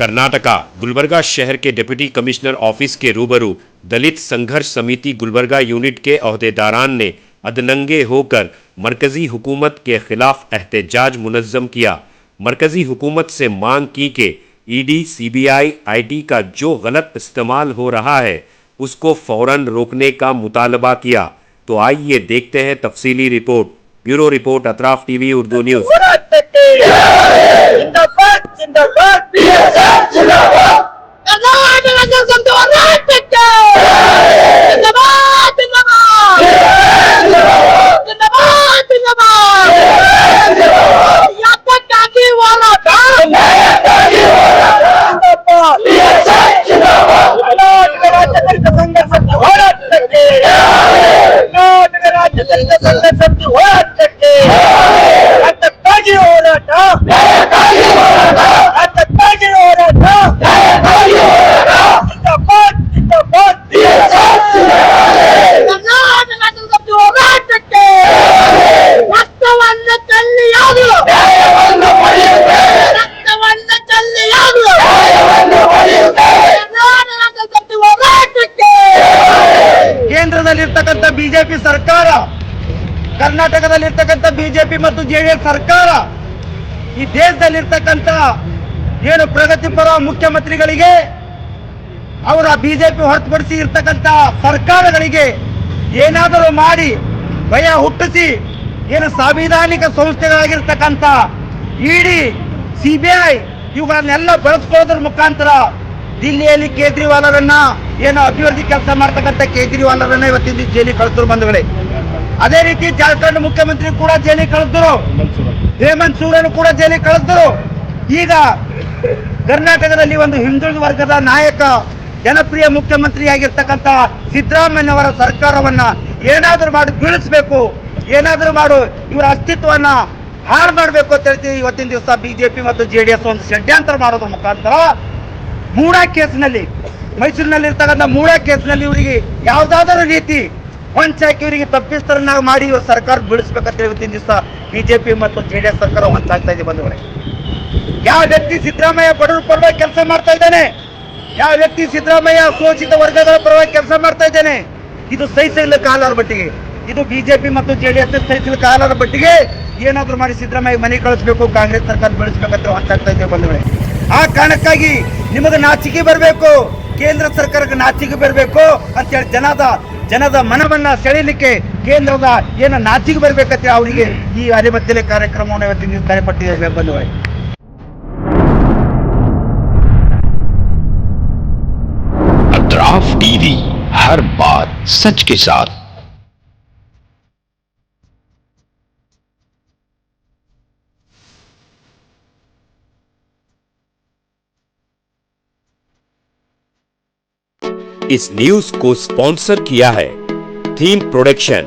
कर्नाटका गुलबर्गा शहर के deputy commissioner office के रूबरू दलित संघर्ष समिति गुलबर्गा यूनिट के अहदेदारान ने अधनंगे होकर मरकजी हुकूमत के खिलाफ एहतजाज मुनज़्ज़म किया। मरकजी हुकूमत से मांग की कि ईडी, सीबीआई, आईटी का जो गलत इस्तेमाल हो रहा है उसको फौरन रोकने का मुतालबा किया। तो आइए देखते हैं तफसीली report. Bureau report, Atraf TV Urdu news. ಕೇಂದ್ರದಲ್ಲಿರ್ತಕ್ಕಂಥ ಬಿಜೆಪಿ ಸರ್ಕಾರ, ಕರ್ನಾಟಕದಲ್ಲಿರ್ತಕ್ಕಂಥ ಬಿಜೆಪಿ ಮತ್ತು ಜೆಡಿಎಸ್ ಸರ್ಕಾರ ಈ ದೇಶದಲ್ಲಿರ್ತಕ್ಕಂಥ ಏನು ಪ್ರಗತಿಪರ ಮುಖ್ಯಮಂತ್ರಿಗಳಿಗೆ, ಅವರ ಬಿಜೆಪಿ ಹೊರತುಪಡಿಸಿ ಇರ್ತಕ್ಕಂಥ ಸರ್ಕಾರಗಳಿಗೆ ಏನಾದರೂ ಮಾಡಿ ಭಯ ಹುಟ್ಟಿಸಿ ಏನು ಸಾಂವಿಧಾನಿಕ ಸಂಸ್ಥೆಗಳಾಗಿರ್ತಕ್ಕಂಥ ಇಡಿ, ಸಿಬಿಐ ಇವುಗಳನ್ನೆಲ್ಲ ಬಳಸ್ಕೊಳ್ಳೋದ್ರ ಮುಖಾಂತರ ದಿಲ್ಲಿಯಲ್ಲಿ ಕೇಜ್ರಿವಾಲರನ್ನ ಏನು ಅಭಿವೃದ್ಧಿ ಕೆಲಸ ಮಾಡ್ತಕ್ಕಂಥ ಕೇಜ್ರಿವಾಲರನ್ನ ಇವತ್ತಿನ ಜೈಲಿಗೆ ಕಳಿಸಿದ್ರು ಬಂಧುಗಳೇ. ಅದೇ ರೀತಿ ಜಾರ್ಖಂಡ್ ಮುಖ್ಯಮಂತ್ರಿ ಕೂಡ ಜೈಲಿಗೆ ಕಳಿಸಿದ್ರು, ಹೇಮಂತ್ ಸೋರೆನ್ ಕೂಡ ಜೈಲಿಗೆ ಕಳಿಸಿದ್ರು. ಈಗ ಕರ್ನಾಟಕದಲ್ಲಿ ಒಂದು ಹಿಂದುಳಿದ ವರ್ಗದ ನಾಯಕ, ಜನಪ್ರಿಯ ಮುಖ್ಯಮಂತ್ರಿ ಆಗಿರ್ತಕ್ಕಂಥ ಸಿದ್ದರಾಮಯ್ಯವರ ಸರ್ಕಾರವನ್ನ ಏನಾದರೂ ಮಾಡಿ ಬೀಳಿಸಬೇಕು, ಏನಾದರೂ ಮಾಡು ಇವರ ಅಸ್ತಿತ್ವವನ್ನ ಹಾಳು ಮಾಡಬೇಕು ಅಂತ ಹೇಳ್ತೀವಿ. ಇವತ್ತಿನ ದಿವಸ ಬಿಜೆಪಿ ಮತ್ತು ಜೆಡಿಎಸ್ ಒಂದು ಷಡ್ಯಂತ್ರ ಮಾಡೋದ್ರ ಮುಖಾಂತರ ಮೂಡಾ ಕೇಸ್ನಲ್ಲಿ, ಮೈಸೂರಿನಲ್ಲಿ ಇರ್ತಕ್ಕಂಥ ಮೂಡಾ ಕೇಸ್ನಲ್ಲಿ ಇವರಿಗೆ ಯಾವ್ದಾದರೂ ರೀತಿ ಹೊಂಚಾಕಿ ಇವರಿಗೆ ತಪ್ಪಿಸ್ತರನ್ನಾಗಿ ಮಾಡಿ ಇವರು ಸರ್ಕಾರ ಬೀಳಿಸ್ಬೇಕಂತ ಇವತ್ತಿನ ದಿವಸ ಬಿಜೆಪಿ ಮತ್ತು ಜೆಡಿಎಸ್ ಸರ್ಕಾರ ಹೊಂಚಾಗ್ತಾ ಇದೆ ಬಂಧುಗಳೇ. ಯಾವ ವ್ಯಕ್ತಿ ಸಿದ್ದರಾಮಯ್ಯ ಬಡವರ ಪರವಾಗಿ ಕೆಲಸ ಮಾಡ್ತಾ ಇದ್ದಾನೆ, ಯಾವ ವ್ಯಕ್ತಿ ಸಿದ್ದರಾಮಯ್ಯ ಶೋಷಿತ ವರ್ಗಗಳ ಪರವಾಗಿ ಕೆಲಸ ಮಾಡ್ತಾ ಇದ್ದಾನೆ, ಇದು ಸಹಿಸಲು ಕಾಲರ ಬಟ್ಟಿಗೆ, ಇದು ಬಿಜೆಪಿ ಮತ್ತು ಜೆಡಿಎಸ್ ಸಹಿಸಲು ಕಾಲರ ಬಟ್ಟಿಗೆ ಏನಾದ್ರು ಮಾಡಿ ಸಿದ್ದರಾಮಯ್ಯ ಮನೆ ಕಳಿಸ್ಬೇಕು, ಕಾಂಗ್ರೆಸ್ ಸರ್ಕಾರ ಬೆಳೆಸ್ಬೇಕಂತ ಹೊಂಚಾಗ್ತಾ ಇದ್ದೇವೆ ಬಂಧುಗಳೇ. ಆ ಕಾರಣಕ್ಕಾಗಿ ನಿಮಗೆ ನಾಚಿಕೆ ಬರಬೇಕು, ಕೇಂದ್ರ ಸರ್ಕಾರಕ್ಕೆ ನಾಚಿಕೆ ಬರಬೇಕು ಅಂತೇಳಿ ಜನದ ಮನವನ್ನ ಸೆಳೆಯಲಿಕ್ಕೆ ಕೇಂದ್ರದ ಏನು ನಾಚಿಕೆ ಬರಬೇಕಂತ ಅವರಿಗೆ ಈ ಅರೆಬತ್ತಲೆ ಕಾರ್ಯಕ್ರಮವನ್ನು ಇವತ್ತಿನ ಕಾರ್ಯಪಟ್ಟಿದೆ ಬಂಧುಗಳೇ. अतराफ टीवी, हर बात सच के साथ। इस न्यूज को स्पॉन्सर किया है theme production,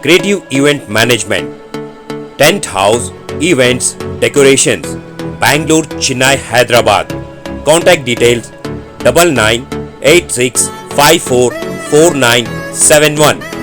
creative event management, tent house events decorations, Bangalore, Chennai, Hyderabad. Contact details 9986544971।